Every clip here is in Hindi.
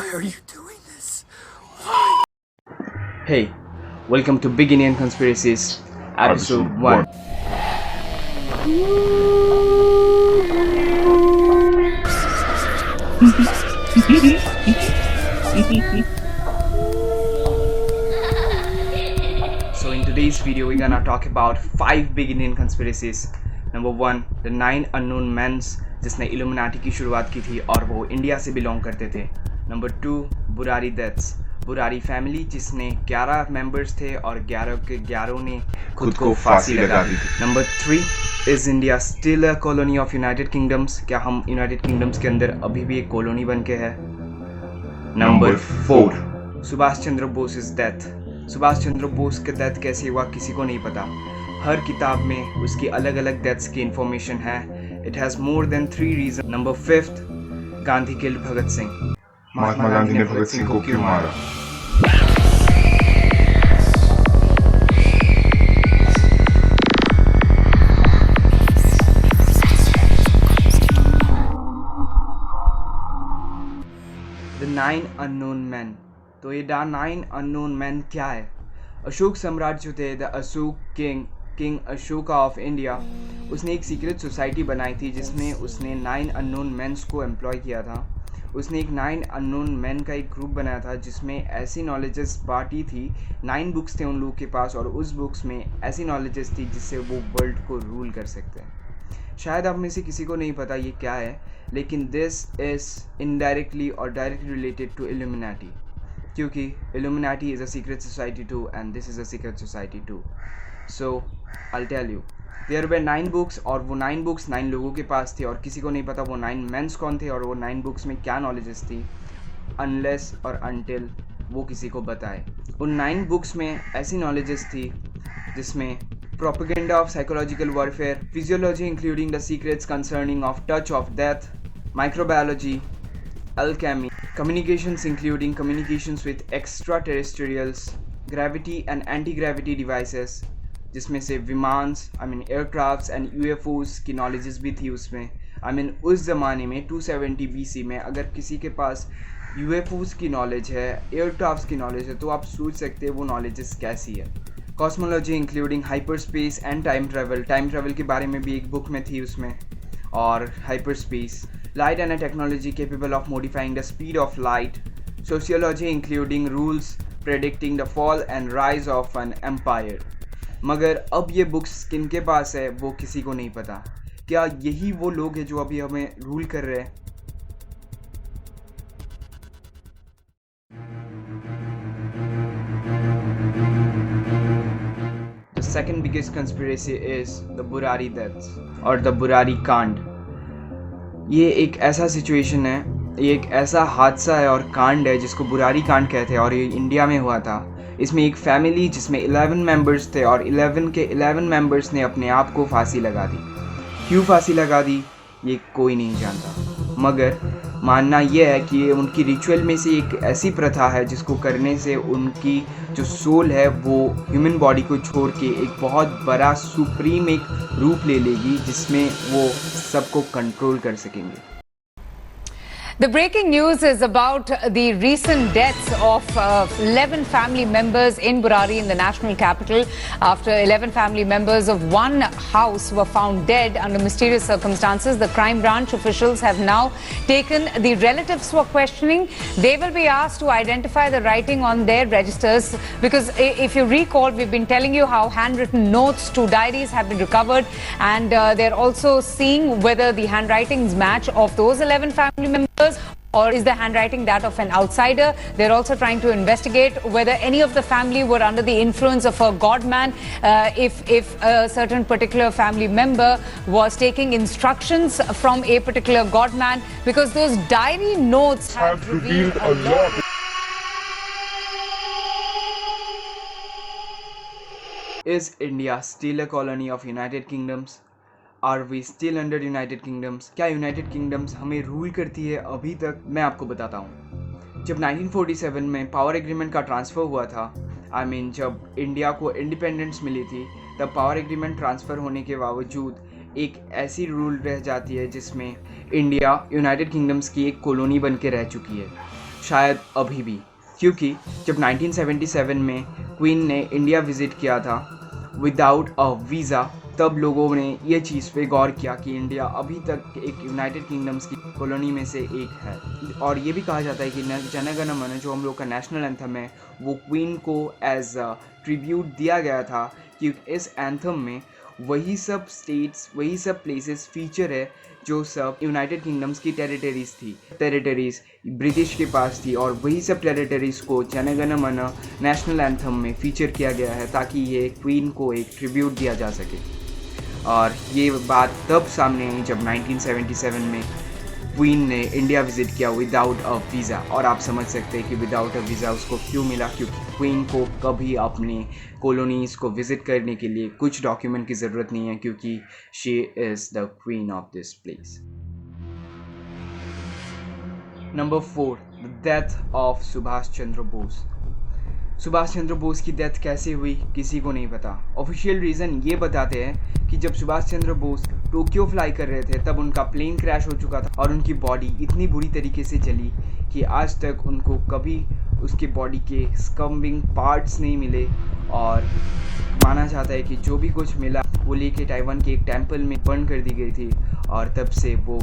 Why are you doing this? Hey, welcome to Big Indian Conspiracies, episode 1. So, in today's video, we're gonna talk about 5 Big Indian Conspiracies. Number 1, the 9 unknown men जिसने इल्यूमिनाटी की शुरुआत की थी और वो इंडिया से बिलोंग करते थे. Number 2, Burari deaths. Burari family जिसने 11 मेंबर्स थे और 11 के 11 ने खुद को फांसी लगा दी थी. Number 3, is India still a colony of United kingdoms? क्या हम यूनाइटेड किंगडम्स के अंदर अभी भी एक कॉलोनी बन के है? Number 4, Subhash Chandra Bose is death. Subhash Chandra Bose के डेथ कैसे हुआ किसी को नहीं पता. हर किताब में उसकी अलग अलग डेथ्स की इंफॉर्मेशन है. It has more than 3 reason. Number 5, Gandhi killed Bhagat Singh. Mahatma Gandhi ने भगत सिंह को क्यों मारा? The 9 unknown man. तो ये 9 अननोन मैन क्या है? अशोक सम्राट जो थे, the Ashok king Ashoka of India, उसने एक सीक्रेट सोसाइटी बनाई थी जिसमें उसने 9 अननोन मैन्स को एम्प्लॉय किया था. उसने एक 9 अननोन मैन का एक ग्रुप बनाया था जिसमें ऐसी नॉलेजेस बांटी थी. 9 बुक्स थे उन लोगों के पास और उस बुक्स में ऐसी नॉलेजेस थी जिससे वो वर्ल्ड को रूल कर सकते हैं. शायद आप में से किसी को नहीं पता ये क्या है, लेकिन दिस इज़ इनडायरेक्टली और डायरेक्टली रिलेटेड टू इल्यूमिनाटी, क्योंकि Illuminati is a secret society too and this is a secret society too. So I tell you, there were 9 books और वो 9 बुक्स 9 लोगों के पास थे और किसी को नहीं पता वो 9 मेंस कौन थे और वो 9 बुक्स में क्या नॉलेजेस थी, अनलेस और अनटिल वो किसी को बताए. उन 9 बुक्स में ऐसी नॉलेजेस थी जिसमें propaganda of psychological warfare, physiology including the secrets concerning of touch of death, microbiology, alchemy, communications including communications with extraterrestrials, gravity and anti-gravity devices, जिसमें से विमान्स एयरक्राफ्ट्स एंड यूएफओज की नॉलेजेस भी थी उसमें. उस ज़माने में 270 BC में अगर किसी के पास यूएफओज की नॉलेज है, एयरक्राफ्ट्स की नॉलेज है, तो आप सोच सकते हैं वो नॉलेजेस कैसी है. Cosmology including hyper space and time travel के बारे में भी एक बुक में थी उसमें. और hyper space, light and a technology capable of modifying the speed of light. Sociology including rules predicting the fall and rise of an empire. मगर अब ये बुक्स किनके पास है वो किसी को नहीं पता. क्या यही वो लोग हैं जो अभी हमें रूल कर रहे हैं? The second biggest conspiracy is the Burari deaths और the Burari कांड. ये एक ऐसा सिचुएशन है, ये एक ऐसा हादसा है और कांड है जिसको बुरारी कांड कहते हैं और ये इंडिया में हुआ था. इसमें एक फैमिली जिसमें 11 मेंबर्स थे और 11 के 11 मेंबर्स ने अपने आप को फांसी लगा दी. क्यों फांसी लगा दी ये कोई नहीं जानता, मगर मानना यह है कि ये उनकी रिचुअल में से एक ऐसी प्रथा है जिसको करने से उनकी जो सोल है वो ह्यूमन बॉडी को छोड़ के एक बहुत बड़ा सुप्रीम एक रूप ले लेगी जिसमें वो सबको कंट्रोल कर सकेंगे. The breaking news is about the recent deaths of 11 family members in Burari in the national capital. After 11 family members of one house were found dead under mysterious circumstances, the crime branch officials have now taken the relatives for questioning. They will be asked to identify the writing on their registers, because if you recall, we've been telling you how handwritten notes to diaries have been recovered, and they're also seeing whether the handwritings match of those 11 family members, or is the handwriting that of an outsider. They're also trying to investigate whether any of the family were under the influence of a godman, if a certain particular family member was taking instructions from a particular godman, because those diary notes have revealed a lot. Is India still a colony of United Kingdoms? Are we still under United Kingdoms? क्या यूनाइटेड किंगडम्स हमें रूल करती है अभी तक? मैं आपको बताता हूँ. जब 1947 में पावर एग्रीमेंट का ट्रांसफ़र हुआ था, जब इंडिया को इंडिपेंडेंस मिली थी, तब पावर एग्रीमेंट ट्रांसफ़र होने के बावजूद एक ऐसी रूल रह जाती है जिसमें इंडिया यूनाइटेड किंगडम्स की एक कॉलोनी बन के रह चुकी है. शायद अभी भी, क्योंकि जब 1977 में क्वीन ने इंडिया विज़िट किया था विदाउट अ वीज़ा, तब लोगों ने ये चीज़ पे गौर किया कि इंडिया अभी तक एक यूनाइटेड किंगडम्स की कॉलोनी में से एक है। और ये भी कहा जाता है कि जन गण मन, जो हम लोग का नेशनल एंथम है, वो क्वीन को एज ट्रिब्यूट दिया गया था, क्योंकि इस एंथम में वही सब स्टेट्स, वही सब प्लेसेस फीचर है जो सब यूनाइटेड किंगडम्स की टेरिटरीज ब्रिटिश के पास थी, और वही सब टेरिटरीज को जन गण मन नेशनल एंथम में फीचर किया गया है ताकि ये क्वीन को एक ट्रिब्यूट दिया जा सके। और ये बात तब सामने आई जब 1977 में क्वीन ने इंडिया विज़िट किया विदाउट अ वीज़ा। और आप समझ सकते हैं कि विदाउट अ वीज़ा उसको क्यों मिला, क्योंकि क्वीन को कभी अपने कॉलोनीज़ को विज़िट करने के लिए कुछ डॉक्यूमेंट की ज़रूरत नहीं है, क्योंकि she is the queen of this place. Number 4, the death of Subhash Chandra Bose. Subhash Chandra Bose की डेथ कैसे हुई किसी को नहीं पता। ऑफिशियल रीज़न ये बताते हैं कि जब सुभाष चंद्र बोस टोक्यो फ्लाई कर रहे थे तब उनका प्लेन क्रैश हो चुका था और उनकी बॉडी इतनी बुरी तरीके से जली कि आज तक उनको कभी उसके बॉडी के स्कम्बिंग पार्ट्स नहीं मिले। और माना जाता है कि जो भी कुछ मिला वो लेके ताइवान के एक टेम्पल में बर्न कर दी गई थी, और तब से वो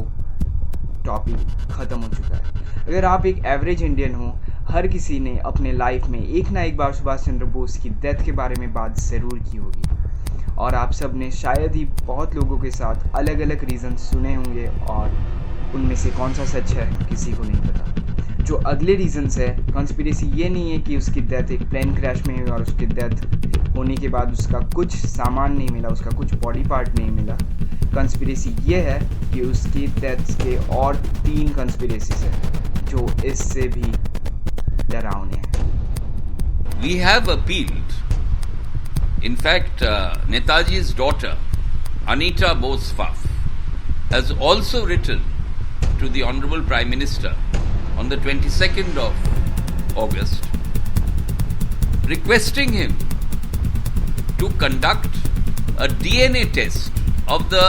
टॉपिक ख़त्म हो चुका है। अगर आप एक एवरेज इंडियन हो, हर किसी ने अपने लाइफ में एक ना एक बार सुभाष चंद्र बोस की डेथ के बारे में बात ज़रूर की होगी, और आप सब ने शायद ही बहुत लोगों के साथ अलग अलग रीज़न सुने होंगे, और उनमें से कौन सा सच है किसी को नहीं पता। जो अगले रीज़न्स है, कॉन्स्पिरेसी ये नहीं है कि उसकी डेथ एक प्लेन क्रैश में हुई और उसकी डेथ होने के बाद उसका कुछ सामान नहीं मिला, उसका कुछ बॉडी पार्ट नहीं मिला। कॉन्स्पिरेसी ये है कि उसकी डेथ के और 3 कॉन्स्पिरेसीज है जो इससे भी डरावने हैं। We have appealed. In fact, Netaji's daughter, Anita Bose Pfaff, has also written to the Honorable Prime Minister on the 22nd of August, requesting him to conduct a DNA test of the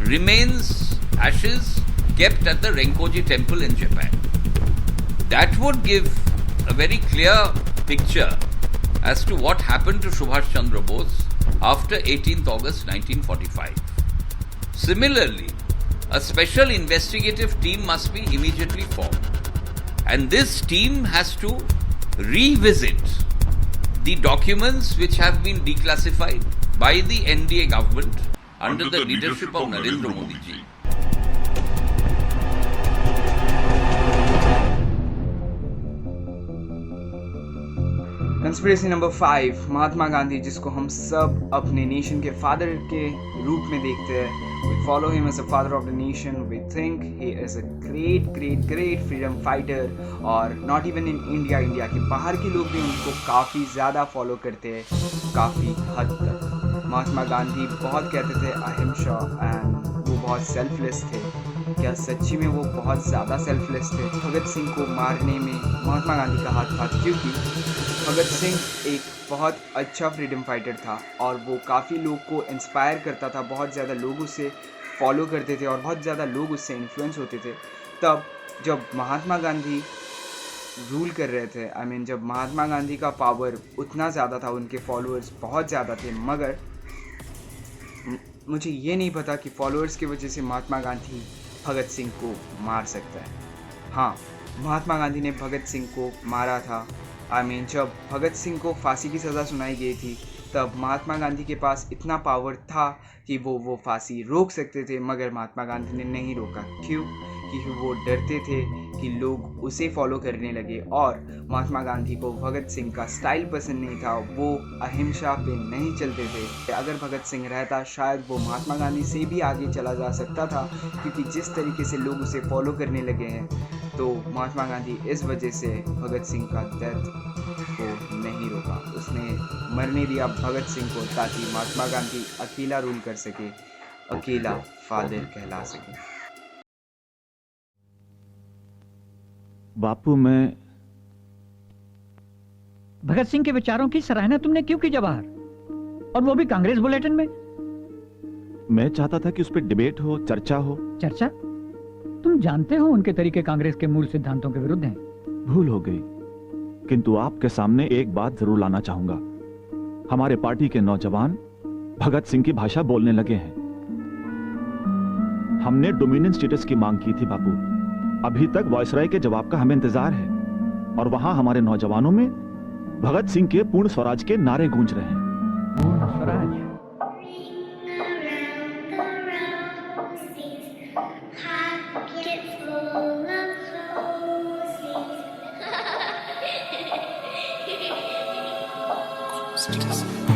remains, ashes kept at the Renkoji temple in Japan. That would give a very clear picture as to what happened to Subhash Chandra Bose after 18th August 1945. Similarly, a special investigative team must be immediately formed, and this team has to revisit the documents which have been declassified by the NDA government under the leadership of Narendra Modi ji. Conspiracy number 5, Mahatma Gandhi, जिसको हम सब अपने नेशन के फादर के रूप में देखते हैं। We follow him as a father of the nation. We think he is a great freedom fighter, और not even in India, India के बाहर के लोग भी उनको काफ़ी ज़्यादा फॉलो करते हैं, काफ़ी हद तक। महात्मा गांधी बहुत कहते थे अहिंसा, एंड वो बहुत सेल्फलेस थे। क्या सच्ची में वो बहुत ज़्यादा सेल्फलेस थे? भगत सिंह को मारने में महात्मा गांधी का हाथ था, क्योंकि भगत सिंह एक बहुत अच्छा फ्रीडम फाइटर था और वो काफ़ी लोग को इंस्पायर करता था, बहुत ज़्यादा लोग उसे फॉलो करते थे और बहुत ज़्यादा लोग उससे इन्फ्लुएंस होते थे। तब जब महात्मा गांधी रूल कर रहे थे, जब महात्मा गांधी का पावर उतना ज़्यादा था, उनके फॉलोअर्स बहुत ज़्यादा थे, मगर मुझे ये नहीं पता कि फॉलोअर्स की वजह से महात्मा गांधी भगत सिंह को मार सकता है। हाँ, महात्मा गांधी ने भगत सिंह को मारा था। जब भगत सिंह को फांसी की सज़ा सुनाई गई थी, तब महात्मा गांधी के पास इतना पावर था कि वो फांसी रोक सकते थे, मगर महात्मा गांधी ने नहीं रोका। क्यों? क्योंकि वो डरते थे कि लोग उसे फॉलो करने लगे, और महात्मा गांधी को भगत सिंह का स्टाइल पसंद नहीं था, वो अहिंसा पे नहीं चलते थे। अगर भगत सिंह रहता, शायद वो महात्मा गांधी से भी आगे चला जा सकता था, क्योंकि जिस तरीके से लोग उसे फॉलो करने लगे हैं, तो महात्मा गांधी इस वजह से भगत सिंह का डेथ को नहीं रोका। उसने मरने दिया भगत सिंह को, ताकि महात्मा गांधी अकेला रूल कर सके, अकेला फादर कहला सके। बापू, मैं भगत सिंह के विचारों की सराहना तुमने क्यों की जवाहर, और वो भी कांग्रेस बुलेटिन में? मैं चाहता था कि उस पर डिबेट हो, चर्चा हो। चर्चा? तुम जानते हो उनके तरीके कांग्रेस के मूल सिद्धांतों के विरुद्ध हैं। भूल हो गई, किंतु आपके सामने एक बात जरूर लाना चाहूंगा। हमारे पार्टी के नौजवान भगत सिंह की भाषा बोलने लगे हैं। हमने डोमिनियन स्टेटस की मांग की थी बापू। अभी तक वायसराय के जवाब का हमें इंतजार है, और वहां हमारे नौजवानों में भगत सिंह के पूर्ण स्वराज के नारे गूंज रहे हैं। पूर्ण स्वराज। Citizen.